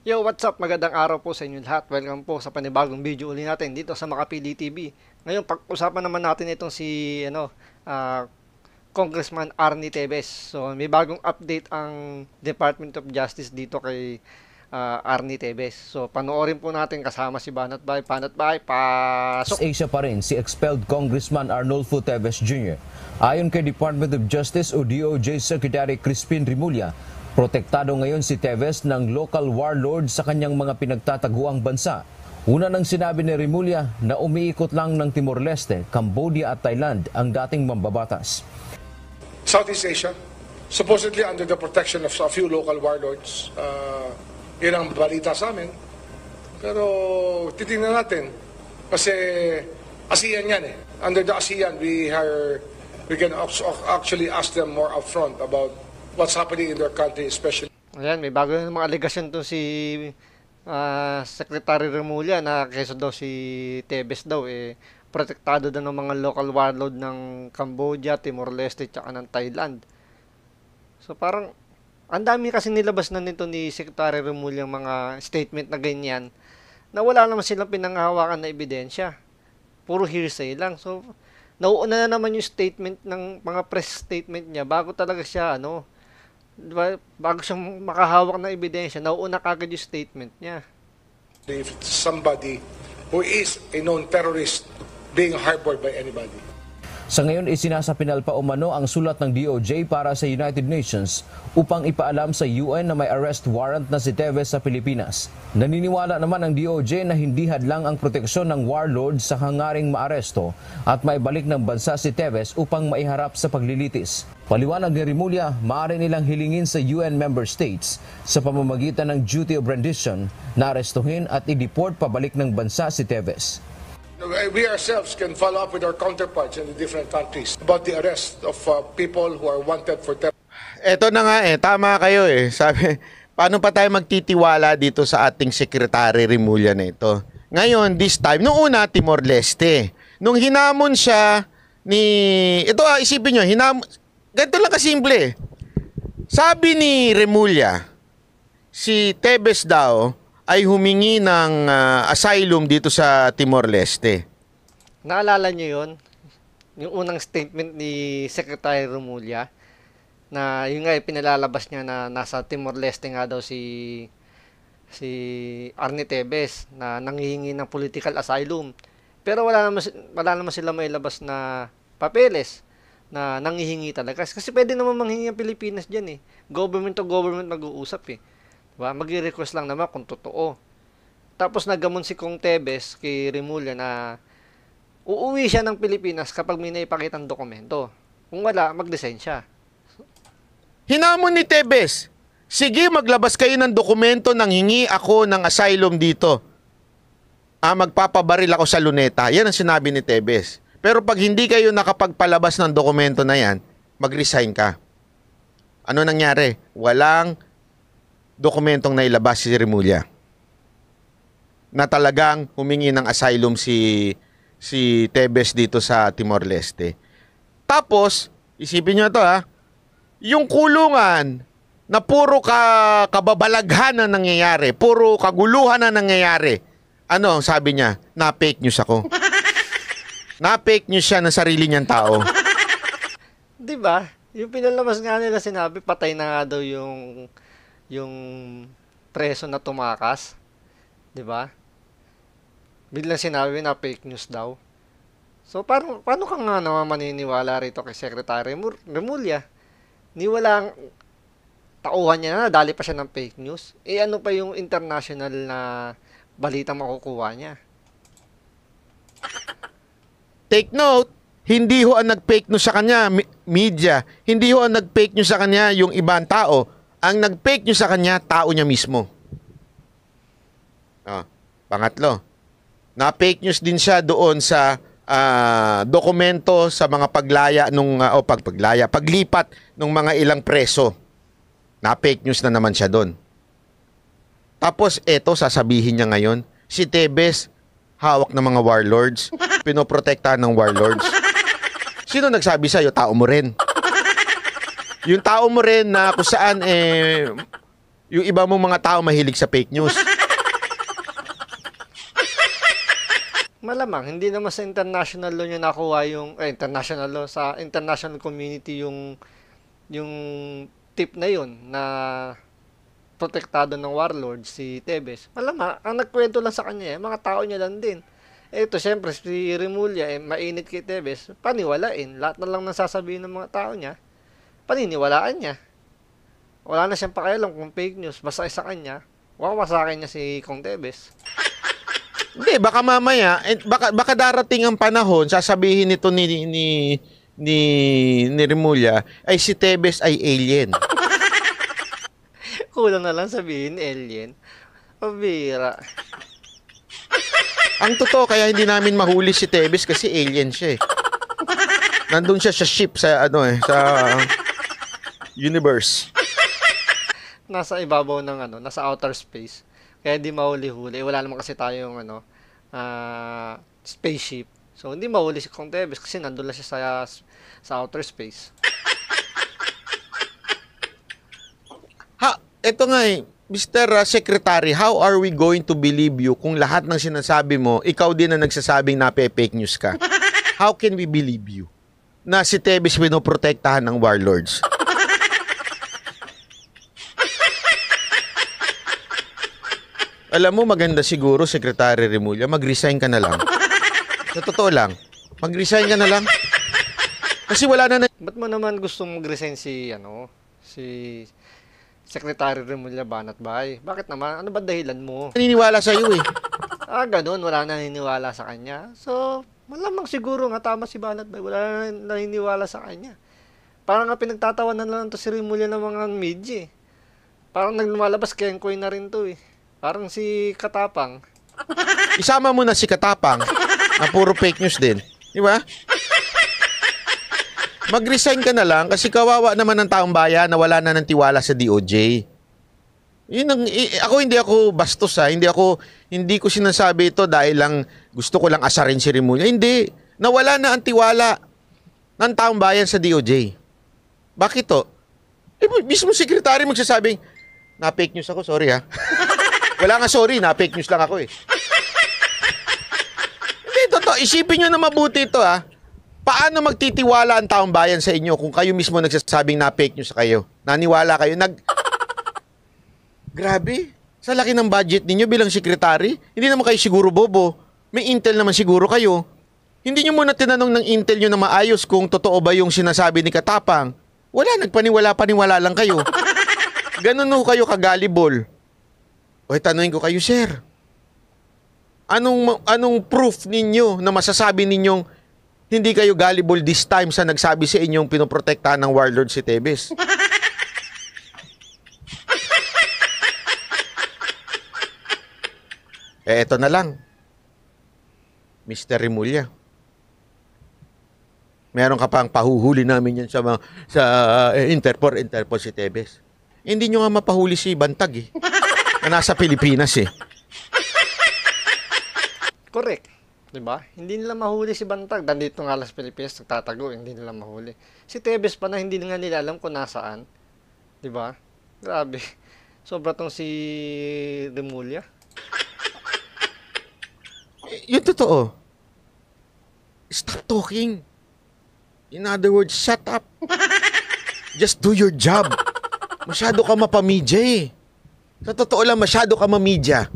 Yo, what's up? Magandang araw po sa inyo lahat. Welcome po sa panibagong video uli natin dito sa Makapili TV. Ngayon, pag-usapan naman natin itong si Congressman Arnie Tevez. So, may bagong update ang Department of Justice dito kay Arnie Tevez. So, panoorin po natin kasama si Banat Bay. Banat Bay, pasok! Asia pa rin si expelled Congressman Arnolfo Tevez Jr. Ayon kay Department of Justice o DOJ Secretary Crispin Rimulya, protektado ngayon si Tevez ng local warlord sa kanyang mga pinagtataguang bansa. Una nang sinabi ni Rimulya na umiikot lang ng Timor-Leste, Cambodia at Thailand ang dating mambabatas. Southeast Asia, supposedly under the protection of a few local warlords. Yun ang balita sa amin. Pero titingnan natin kasi ASEAN yan eh. Under the ASEAN, we can actually ask them more upfront about what's happening in their country, especially. Ayan, may bago ng mga aligasyon to si Secretary Remulla na keso daw si Tevez daw protektado daw ng mga local warlord ng Cambodia, Timor-Leste, tsaka ng Thailand. So parang ang dami kasi nilabas na nito ni Secretary Remulla yung mga statement na ganyan na wala naman silang pinanghahawakan na ebidensya. Puro hearsay lang. So nauuna na naman yung statement ng mga press statement niya bago talaga siya diba, bago siya makahawak ng ebidensya, nauuna kagad yung statement niya. If somebody who is a known terrorist being harbored by anybody. Sa ngayon, isinasapinal pa umano ang sulat ng DOJ para sa United Nations upang ipaalam sa UN na may arrest warrant na si Tevez sa Pilipinas. Naniniwala naman ang DOJ na hindi hadlang ang proteksyon ng warlord sa hangaring maaresto at maibalik ng bansa si Tevez upang maiharap sa paglilitis. Paliwanag ni Rimulya, maaari nilang hilingin sa UN member states sa pamamagitan ng duty of rendition na arestuhin at i-deport pabalik ng bansa si Tevez. We ourselves can follow up with our counterparts in the different countries about the arrest of people who are wanted for terror. Eto na nga tama kayo Sabi, paano pa tayo magtitiwala dito sa ating Secretary Rimulya na ito? Ngayon, this time, noong una, Timor-Leste. Nung hinamon siya isipin nyo, ganito lang kasimple. Sabi ni Rimulya, si Tevez daw ay humingi ng asylum dito sa Timor-Leste. Naalala niyo yon? Yung unang statement ni Secretary Remulla na yun nga pinalalabas niya na nasa Timor-Leste nga daw si Arnie Tevez na nanghihingi ng political asylum. Pero wala naman sila mailabas na papeles na nanghihingi talaga. Kasi pwede naman manghingi ang Pilipinas diyan Government to government mag-uusap Diba? Mag-request lang naman kung totoo. Tapos nagamon si Kong Tevez kay Rimulya na uuwi siya ng Pilipinas kapag may naipakitang dokumento. Kung wala, mag-resign siya. Hinamon ni Tevez, sige maglabas kayo ng dokumento nang hingi ako ng asylum dito. Magpapabaril ako sa luneta. Yan ang sinabi ni Tevez. Pero pag hindi kayo nakapagpalabas ng dokumento na yan, mag-resign ka. Ano nangyari? Walang dokumentong nailabas si Rimulya na talagang humingi ng asylum si Tevez dito sa Timor-Leste. Tapos, isipin nyo ito yung kulungan na puro kababalaghan na nangyayari, puro kaguluhan na nangyayari. Ano sabi niya? Na-fake news ako. Na-fake news siya ng sarili niyang tao. Diba? Yung pinalabas nga nila sinabi, patay na nga daw yung preso na tumakas, 'di ba? Biglang sinabi na fake news daw. So paano ka nga naman maniniwala rito kay Secretary Remulla? Ni walang tauhan niya na dali pa siya ng fake news. Ano pa yung international na balita makukuha niya? Take note, hindi ho ang nag-fake news sa kanya, media. Hindi ho ang nag-fake news sa kanya yung ibang tao. Ang nag-fake news sa kanya, tao niya mismo. Pangatlo, na-fake news din siya doon sa dokumento sa mga paglipat ng mga ilang preso. Na-fake news na naman siya doon. Tapos eto sasabihin niya ngayon, si Tevez hawak ng mga warlords, pinoprotektahan ng warlords. Sino nagsabi sa'yo? Tao mo rin. Yung tao mo rin na kung saan Yung iba mong mga tao mahilig sa fake news. Malamang, hindi naman sa international law niya nakuha yung, international law, sa international community yung tip na yun na protektado ng warlord si Tebes. Malamang, ang nagkwento lang sa kanya, mga tao niya lang din. Ito, syempre, si Remulla, mainit kay Tebes, paniwalain. Lahat na lang nasasabihin ng mga tao niya, paniniwalaan niya. Wala na siyang pakialam kung fake news, basta sa kanya, wawasakin niya si Kong Tebes. Hindi, baka mamaya, baka darating ang panahon, sasabihin nito ni Remulla, ay si Tebes ay alien. Kulang na lang sabihin, alien. Pabira. Ang totoo, kaya hindi namin mahuli si Tebes kasi alien siya eh. Nandun siya sa ship sa sa universe. Nasa ibabaw ng nasa outer space. Kaya di mahuli-huli. Wala naman kasi tayong spaceship. So hindi mahuli si Kong Tebes kasi nandun lang siya sa outer space. Ito nga Mr. Secretary, how are we going to believe you kung lahat ng sinasabi mo, ikaw din ang nagsasabing fake news ka? How can we believe you na si Tebes pinoprotektahan ng warlords? Alam mo, maganda siguro, Secretary Remulla, mag-resign ka na lang. Sa totoo lang, mag-resign ka na lang. Kasi wala na. Ba't mo naman gustong mag-resign si Secretary Remulla Banat Bay? Bakit naman? Ano ba dahilan mo? Naniniwala sa iyo eh. Ganun. Wala na naniniwala sa kanya. So, malamang siguro nga tama si Banat Bay. Wala na naniniwala sa kanya. Parang nga pinagtatawanan lang to si Remulla ng mga media eh. Parang naglumalabas kenkoy na rin to eh. Parang si Katapang. Isama mo na si Katapang na puro fake news din. Di ba? Mag-resign ka na lang kasi kawawa naman ng taong bayan na wala na ng tiwala sa DOJ. Hindi ako bastos ha. Hindi ko sinasabi ito dahil lang gusto ko lang asarin si Remulla. Hindi. Nawala na ang tiwala ng taong bayan sa DOJ. Bakit to? Mismo sekretary magsasabing, na-fake news ako, sorry ha. Wala nga sorry, na-fake news lang ako eh. Hindi, totoo. Isipin nyo na mabuti ito ha. Paano magtitiwala ang taong bayan sa inyo kung kayo mismo nagsasabing na-fake news kayo? Naniwala kayo? Grabe. Sa laki ng budget ninyo bilang sekretary, hindi naman kayo siguro bobo. May intel naman siguro kayo. Hindi nyo muna tinanong ng intel nyo na maayos kung totoo ba yung sinasabi ni Katapang. Wala, nagpaniwala-paniwala lang kayo. Ganun ho kayo kagalibol. O tanungin ko kayo, sir. Anong proof ninyo na masasabi ninyong hindi kayo gullible this time sa nagsabi sa inyong pinoprotektahan ng warlord si Tebes? Eto na lang. Mr. Remulla. Meron ka pang pahuhuli namin yan sa Interpol si Tebes. Hindi nyo nga mapahuli si Bantag eh. Na nasa Pilipinas eh. Correct. Diba? Hindi nila mahuli si Bantag. Nandito nga sa Pilipinas, nagtatago. Hindi nila mahuli. Si Tebes pa na hindi nga nila alam kung nasaan. Diba? Grabe. Sobra tong si Remulla. Yung totoo. Stop talking. In other words, shut up. Just do your job. Masyado ka mapamidya eh. Sa totoo lang, masyado ka mamidya.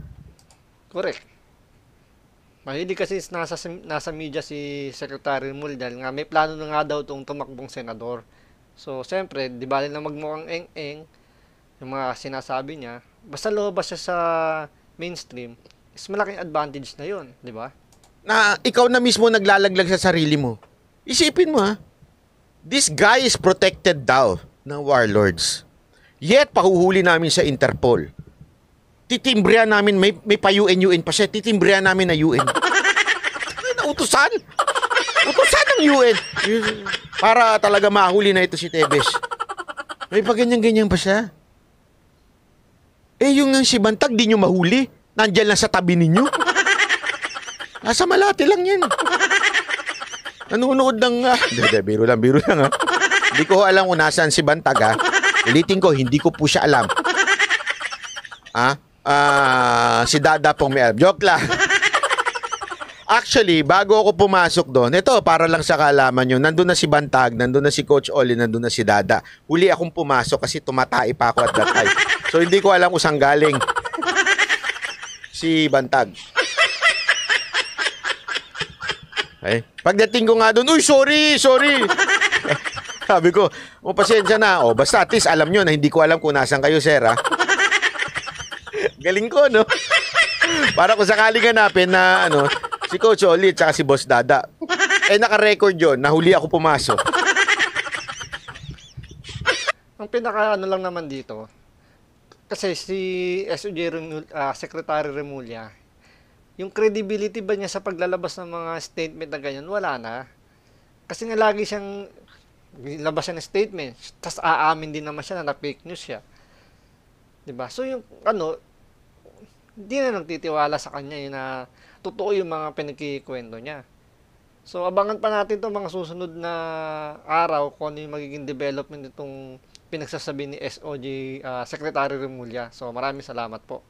Correct. Mahilig kasi nasa media si Secretary Remulla dahil nga may plano na nga daw itong tumakbong senador. So, siyempre, di bali na magmukhang eng-eng yung mga sinasabi niya. Basta lumabas siya sa mainstream, is malaking advantage na yun, di ba? Na ikaw na mismo naglalaglag sa sarili mo. Isipin mo ha, this guy is protected daw ng warlords. Yet, pahuhuli namin sa Interpol. Titimbrihan namin, may pa-UN pa siya, titimbrihan namin na UN. Utusan? Utusan ng UN. Para talaga mahuli na ito si Tebes. May pa ganyan-ganyan pa siya. Yung si Bantag, di nyo mahuli. Nandyan lang sa tabi ninyo. Nasa Malate lang yan. Nanunood ng... biro lang ha. Hindi ko alam kung nasaan si Bantag ha. Ulitin ko, hindi ko po siya alam. Si Dada pong may alam. Joke lang. Actually, bago ako pumasok doon, ito para lang sa kaalaman nyo, nandun na si Bantag, nandun na si Coach Oli, nandun na si Dada. Huli akong pumasok kasi tumatai pa ako at that time. So hindi ko alam kung saan galing si Bantag. Okay. Pagdating ko nga doon, uy, sorry. Sabi ko, pasensya na. Basta at least alam nyo na hindi ko alam kung nasan kayo, sir, ha? Galing ko, no? Para kung sakaling hanapin na, si Coach Oli at saka si Boss Dada. Naka-record yun. Nahuli ako pumasok. Ang pinaka lang naman dito, kasi si Secretary Remulla, yung credibility ba niya sa paglalabas ng mga statement na ganyan, wala na. Kasi nga lagi siyang labas siya ng statement, tas aamin din naman siya na fake news siya. 'Di ba? So yung hindi na nagtitiwala sa kanya yun na totoo yung mga pinagkikwento niya. So abangan pa natin 'tong mga susunod na araw kung ano yung magiging development nitong pinagsasabi ni SOG Secretary Remulla. So maraming salamat po.